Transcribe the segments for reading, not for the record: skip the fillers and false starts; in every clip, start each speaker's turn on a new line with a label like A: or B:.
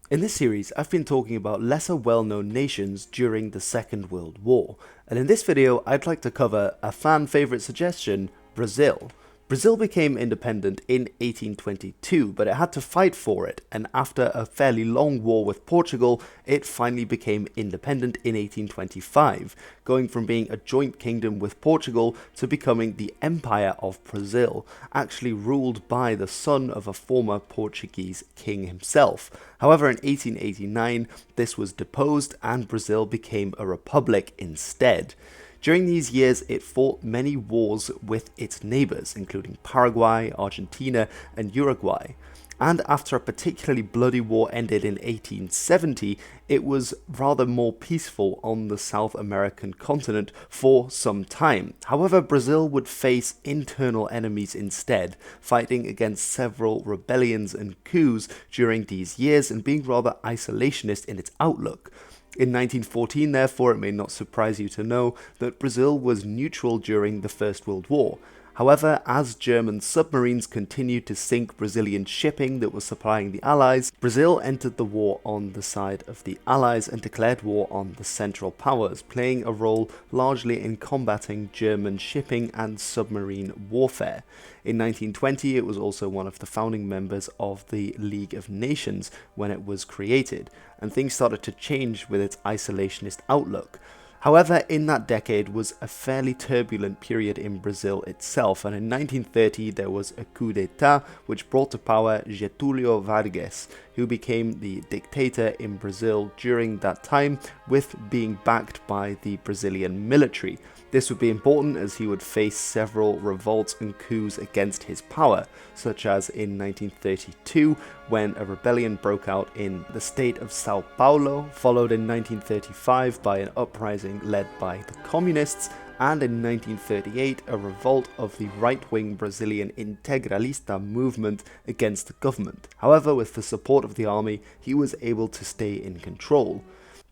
A: In this series, I've been talking about lesser well-known nations during the Second World War, and in this video I'd like to cover a fan favourite suggestion, Brazil. Brazil became independent in 1822, but it had to fight for it, and after a fairly long war with Portugal, it finally became independent in 1825, going from being a joint kingdom with Portugal to becoming the Empire of Brazil, actually ruled by the son of a former Portuguese king himself. However, in 1889, this was deposed and Brazil became a republic instead. During these years, it fought many wars with its neighbours, including Paraguay, Argentina, and Uruguay. And after a particularly bloody war ended in 1870, it was rather more peaceful on the South American continent for some time. However, Brazil would face internal enemies instead, fighting against several rebellions and coups during these years and being rather isolationist in its outlook. In 1914, therefore, it may not surprise you to know that Brazil was neutral during the First World War. However, as German submarines continued to sink Brazilian shipping that was supplying the Allies, Brazil entered the war on the side of the Allies and declared war on the Central Powers, playing a role largely in combating German shipping and submarine warfare. In 1920, it was also one of the founding members of the League of Nations when it was created, and things started to change with its isolationist outlook. However, in that decade was a fairly turbulent period in Brazil itself, and in 1930 there was a coup d'etat which brought to power Getúlio Vargas, who became the dictator in Brazil during that time, with being backed by the Brazilian military. This would be important as he would face several revolts and coups against his power, such as in 1932 when a rebellion broke out in the state of Sao Paulo, followed in 1935 by an uprising led by the communists, and in 1938 a revolt of the right-wing Brazilian integralista movement against the government. However, with the support of the army, he was able to stay in control.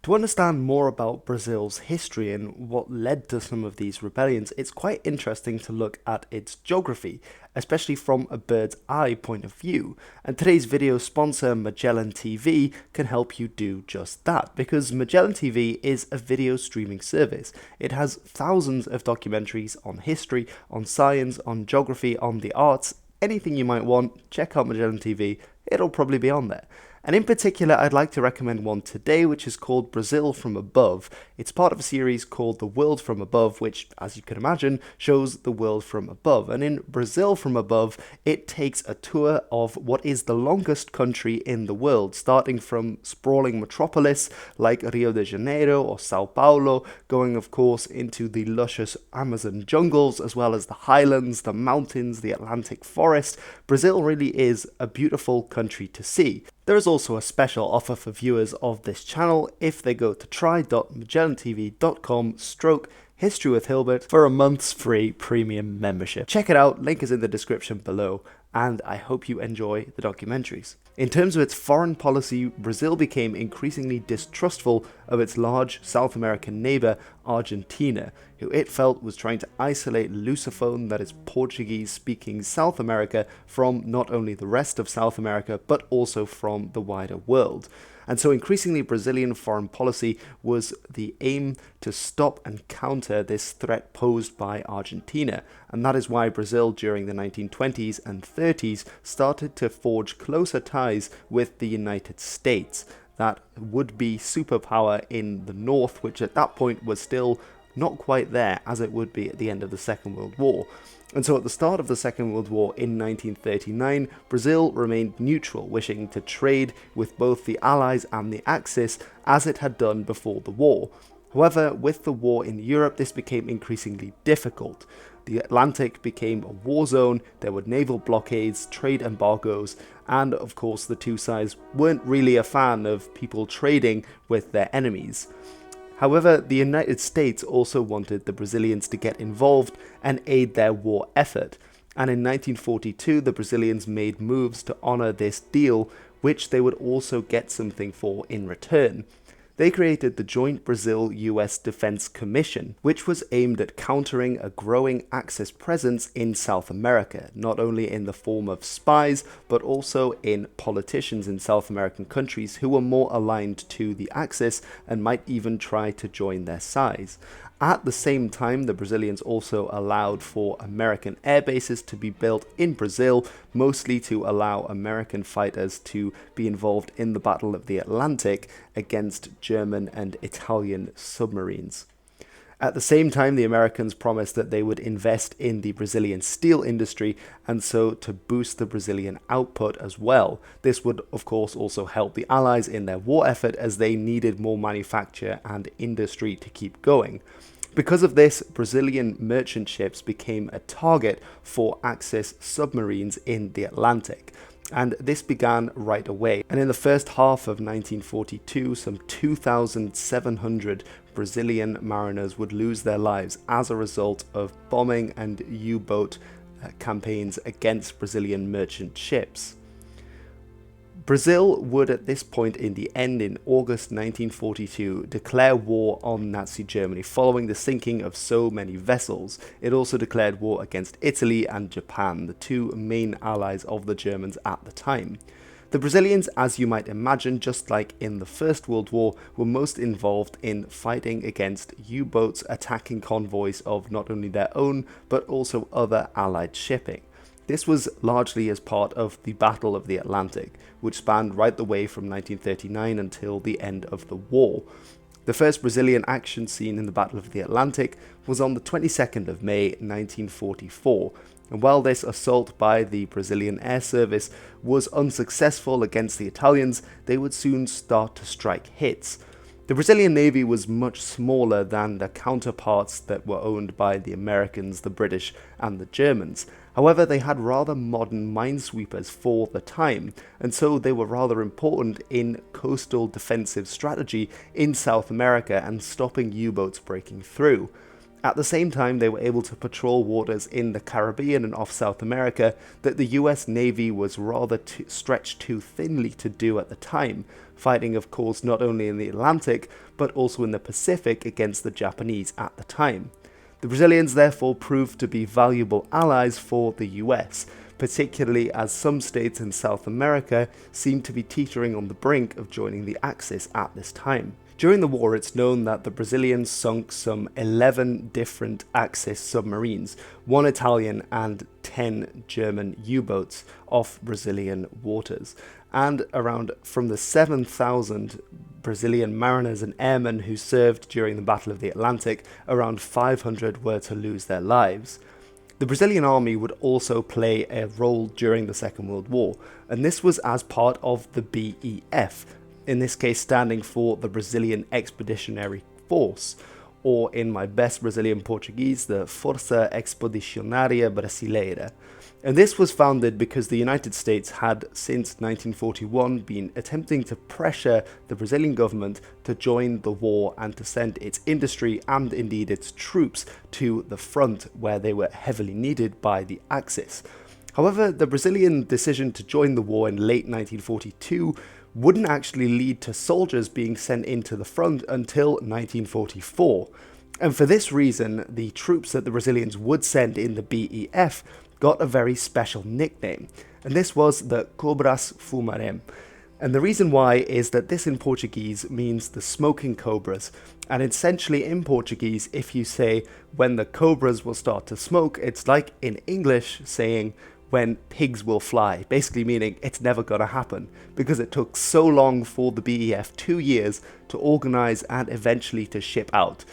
A: To understand more about Brazil's history and what led to some of these rebellions, it's quite interesting to look at its geography, especially from a bird's eye point of view. And today's video sponsor, Magellan TV, can help you do just that, because Magellan TV is a video streaming service. It has thousands of documentaries on history, on science, on geography, on the arts. Anything you might want, check out Magellan TV, it'll probably be on there. And in particular, I'd like to recommend one today, which is called Brazil from Above. It's part of a series called The World from Above, which, as you can imagine, shows the world from above. And in Brazil from Above, it takes a tour of what is the longest country in the world, starting from sprawling metropolis like Rio de Janeiro or Sao Paulo, going, of course, into the luscious Amazon jungles, as well as the highlands, the mountains, the Atlantic forest. Brazil really is a beautiful country to see. There is also a special offer for viewers of this channel if they go to try.magellantv.com/History with Hilbert for a month's free premium membership. Check it out, link is in the description below, and I hope you enjoy the documentaries. In terms of its foreign policy, Brazil became increasingly distrustful of its large South American neighbour, Argentina, who it felt was trying to isolate Lusophone, that is Portuguese-speaking South America, from not only the rest of South America, but also from the wider world. And so increasingly Brazilian foreign policy was the aim to stop and counter this threat posed by Argentina. And that is why Brazil during the 1920s and 30s started to forge closer ties with the United States, that would-be superpower in the north, which at that point was still not quite there as it would be at the end of the Second World War. And so at the start of the Second World War in 1939, Brazil remained neutral, wishing to trade with both the Allies and the Axis as it had done before the war. However, with the war in Europe, this became increasingly difficult. The Atlantic became a war zone, there were naval blockades, trade embargoes, and of course the two sides weren't really a fan of people trading with their enemies. However, the United States also wanted the Brazilians to get involved and aid their war effort, and in 1942 the Brazilians made moves to honour this deal, which they would also get something for in return. they created the Joint Brazil-U.S. Defense Commission, which was aimed at countering a growing Axis presence in South America, not only in the form of spies, but also in politicians in South American countries who were more aligned to the Axis and might even try to join their sides. At the same time, the Brazilians also allowed for American air bases to be built in Brazil, mostly to allow American fighters to be involved in the Battle of the Atlantic against German and Italian submarines. At the same time, the Americans promised that they would invest in the Brazilian steel industry and so to boost the Brazilian output as well. This would of course also help the Allies in their war effort as they needed more manufacture and industry to keep going. Because of this, Brazilian merchant ships became a target for Axis submarines in the Atlantic. And this began right away. And in the first half of 1942, some 2,700 Brazilian mariners would lose their lives as a result of bombing and U-boat campaigns against Brazilian merchant ships. Brazil would at this point in the end, in August 1942, declare war on Nazi Germany following the sinking of so many vessels. It also declared war against Italy and Japan, the two main allies of the Germans at the time. The Brazilians, as you might imagine, just like in the First World War, were most involved in fighting against U-boats attacking convoys of not only their own, but also other Allied shipping. This was largely as part of the Battle of the Atlantic, which spanned right the way from 1939 until the end of the war. The first Brazilian action scene in the Battle of the Atlantic was on the 22nd of May 1944, and while this assault by the Brazilian Air Service was unsuccessful against the Italians, they would soon start to strike hits. The Brazilian Navy was much smaller than the counterparts that were owned by the Americans, the British, and the Germans. However, they had rather modern minesweepers for the time, and so they were rather important in coastal defensive strategy in South America and stopping U-boats breaking through. At the same time, they were able to patrol waters in the Caribbean and off South America that the US Navy was rather stretched too thinly to do at the time, fighting of course not only in the Atlantic, but also in the Pacific against the Japanese at the time. The Brazilians therefore proved to be valuable allies for the US, particularly as some states in South America seemed to be teetering on the brink of joining the Axis at this time. During the war, it's known that the Brazilians sunk some 11 different Axis submarines, 1 Italian and 10 German U-boats off Brazilian waters, and around from the 7,000 Brazilian mariners and airmen who served during the Battle of the Atlantic, around 500 were to lose their lives. The Brazilian army would also play a role during the Second World War, and this was as part of the BEF, in this case standing for the Brazilian Expeditionary Force, or in my best Brazilian Portuguese, the Força Expedicionária Brasileira. And this was founded because the United States had, since 1941, been attempting to pressure the Brazilian government to join the war and to send its industry and indeed its troops to the front where they were heavily needed by the Axis. However, the Brazilian decision to join the war in late 1942 wouldn't actually lead to soldiers being sent into the front until 1944. And for this reason, the troops that the Brazilians would send in the BEF got a very special nickname, and this was the Cobras Fumarem. And the reason why is that this in Portuguese means the smoking cobras, and essentially in Portuguese, if you say when the cobras will start to smoke, it's like in English saying when pigs will fly, basically meaning it's never gonna happen, because it took so long for the BEF, 2 years, to organize and eventually to ship out.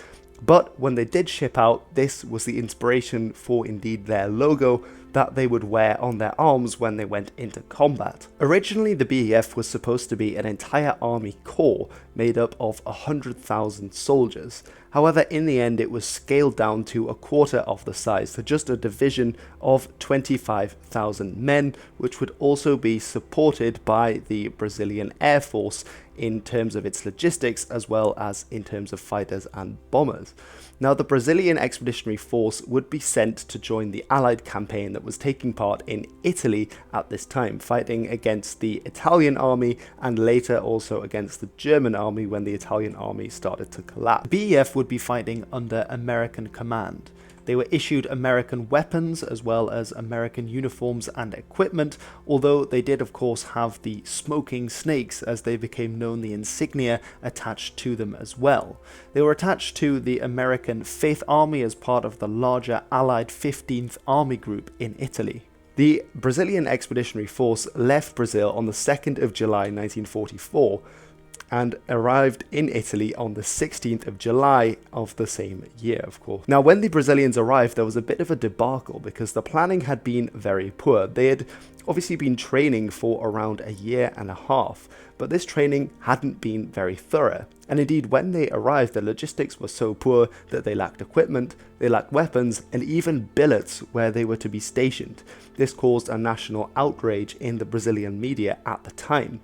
A: But when they did ship out, this was the inspiration for indeed their logo that they would wear on their arms when they went into combat. Originally, the BEF was supposed to be an entire army corps made up of 100,000 soldiers. However, in the end, it was scaled down to a quarter of the size, to just a division of 25,000 men, which would also be supported by the Brazilian Air Force in terms of its logistics as well as in terms of fighters and bombers. Now, the Brazilian Expeditionary Force would be sent to join the Allied campaign that that was taking part in Italy at this time, fighting against the Italian army and later also against the German army when the Italian army started to collapse. The BEF would be fighting under American command. They were issued American weapons as well as American uniforms and equipment, although they did of course have the smoking snakes, as they became known, the insignia attached to them as well. They were attached to the American 5th Army as part of the larger Allied 15th Army Group in Italy. The Brazilian Expeditionary Force left Brazil on the 2nd of July 1944 and arrived in Italy on the 16th of July of the same year, of course. Now, when the Brazilians arrived, there was a bit of a debacle because the planning had been very poor. They had obviously been training for around a year and a half, but this training hadn't been very thorough. And indeed, when they arrived, the logistics were so poor that they lacked equipment, they lacked weapons, and even billets where they were to be stationed. This caused a national outrage in the Brazilian media at the time.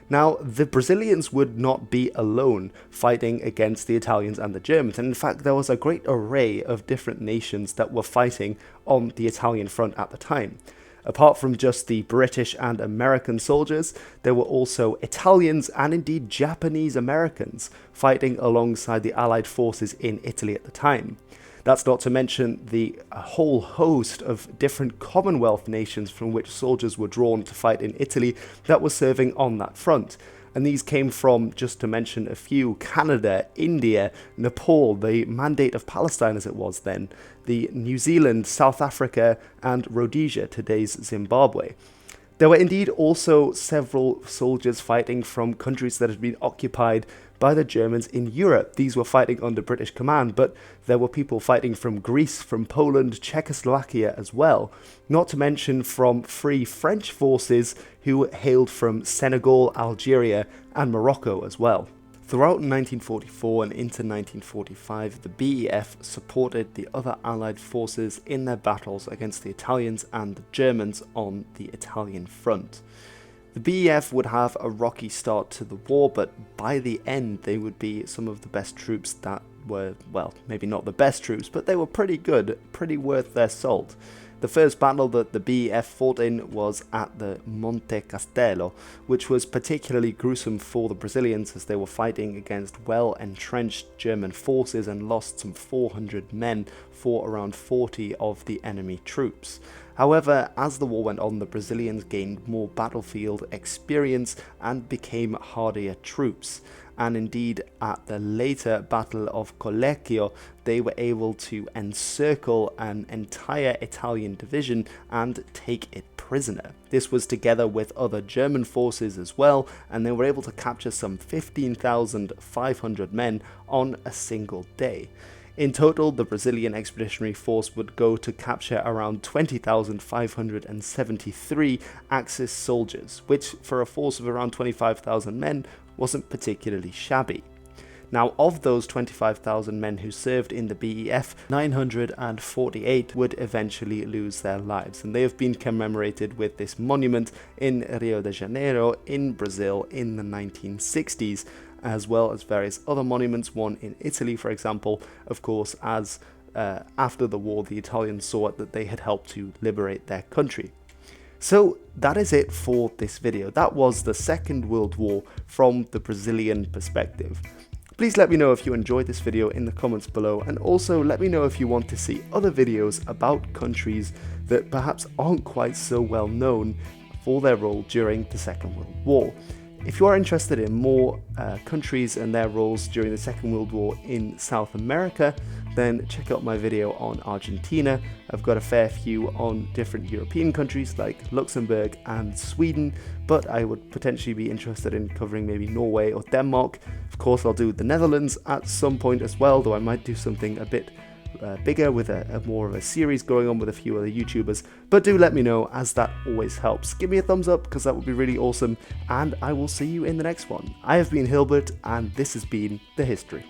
A: Now, the Brazilians would not be alone fighting against the Italians and the Germans, and in fact there was a great array of different nations that were fighting on the Italian front at the time. Apart from just the British and American soldiers, there were also Italians and indeed Japanese Americans fighting alongside the Allied forces in Italy at the time. That's not to mention the whole host of different Commonwealth nations from which soldiers were drawn to fight in Italy that were serving on that front. And these came from, just to mention a few, Canada, India, Nepal, the Mandate of Palestine as it was then, the New Zealand, South Africa, and Rhodesia, today's Zimbabwe. There were indeed also several soldiers fighting from countries that had been occupied by the Germans in Europe. These were fighting under British command, but there were people fighting from Greece, from Poland, Czechoslovakia as well, not to mention from Free French forces who hailed from Senegal, Algeria, and Morocco as well. Throughout 1944 and into 1945, the BEF supported the other Allied forces in their battles against the Italians and the Germans on the Italian front. The BEF would have a rocky start to the war, but by the end they would be some of the best troops that were, well, maybe not the best troops, but they were pretty good, pretty worth their salt. The first battle that the BEF fought in was at the Monte Castello, which was particularly gruesome for the Brazilians as they were fighting against well-entrenched German forces and lost some 400 men for around 40 of the enemy troops. However, as the war went on, the Brazilians gained more battlefield experience and became hardier troops. And indeed, at the later Battle of Castello, they were able to encircle an entire Italian division and take it prisoner. This was together with other German forces as well, and they were able to capture some 15,500 men on a single day. In total, the Brazilian Expeditionary Force would go to capture around 20,573 Axis soldiers, which for a force of around 25,000 men wasn't particularly shabby. Now, of those 25,000 men who served in the BEF, 948 would eventually lose their lives, and they have been commemorated with this monument in Rio de Janeiro in Brazil in the 1960s, as well as various other monuments, one in Italy, for example, of course, as after the war, the Italians saw it that they had helped to liberate their country. So that is it for this video. That was the Second World War from the Brazilian perspective. Please let me know if you enjoyed this video in the comments below, and also let me know if you want to see other videos about countries that perhaps aren't quite so well known for their role during the Second World War. If you are interested in more countries and their roles during the Second World War in South America, then check out my video on Argentina. I've got a fair few on different European countries like Luxembourg and Sweden, but I would potentially be interested in covering maybe Norway or Denmark. Of course, I'll do the Netherlands at some point as well, though I might do something a bit bigger with a more of a series going on with a few other YouTubers. But do let me know, as that always helps. Give me a thumbs up because that would be really awesome, and I will see you in the next one. I have been Hilbert, and this has been The History.